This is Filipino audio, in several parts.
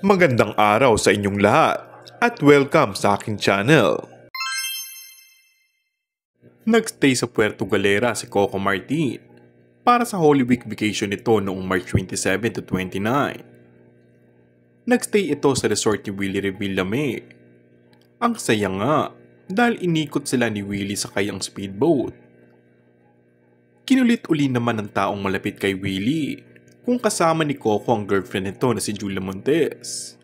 Magandang araw sa inyong lahat at welcome sa aking channel. Nagstay sa Puerto Galera si Coco Martin para sa Holy Week vacation nito noong March 27 to 29. Nagstay ito sa resort ni Willie Revillame. Ang saya nga dahil inikot sila ni Willie sa kayang speedboat. Kinulit uli naman ng taong malapit kay Willie kung kasama ni Coco ang girlfriend nito na si Julia Montes.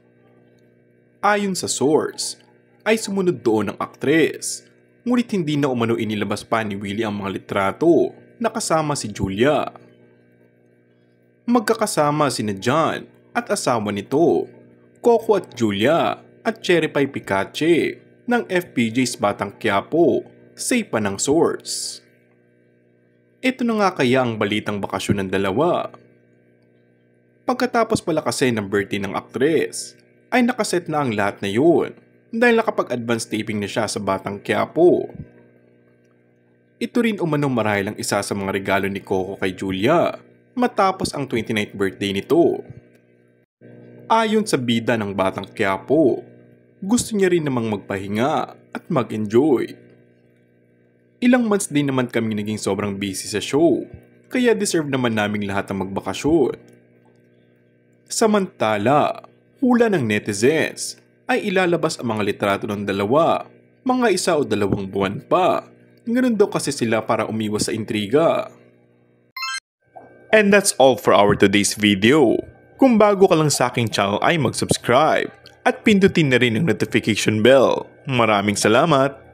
Ayon sa source, ay sumunod doon ang aktres, ngunit hindi na umano inilabas pa ni Willie ang mga litrato na kasama si Julia. Magkakasama sina John at asawa nito, Coco at Julia at Cherry Pie Picache ng FPJ's Batang Quiapo, say pa ng source. Ito na nga kaya ang balitang bakasyon ng dalawa. Pagkatapos pala kasi ng birthday ng aktres, ay nakaset na ang lahat na yun dahil nakapag-advance taping na siya sa Batang Quiapo. Ito rin umano marahil ang isa sa mga regalo ni Coco kay Julia matapos ang 29th birthday nito. Ayon sa bida ng Batang Quiapo, gusto niya rin namang magpahinga at mag-enjoy. Ilang months din naman kami naging sobrang busy sa show, kaya deserve naman naming lahat ang magbakasyon. Samantala, hula ng netizens ay ilalabas ang mga litrato ng dalawa, mga 1 o 2 buwan pa. Ganun daw kasi sila para umiwas sa intriga. And that's all for our today's video. Kung bago ka lang sa aking channel ay mag-subscribe at pindutin na rin ang notification bell. Maraming salamat!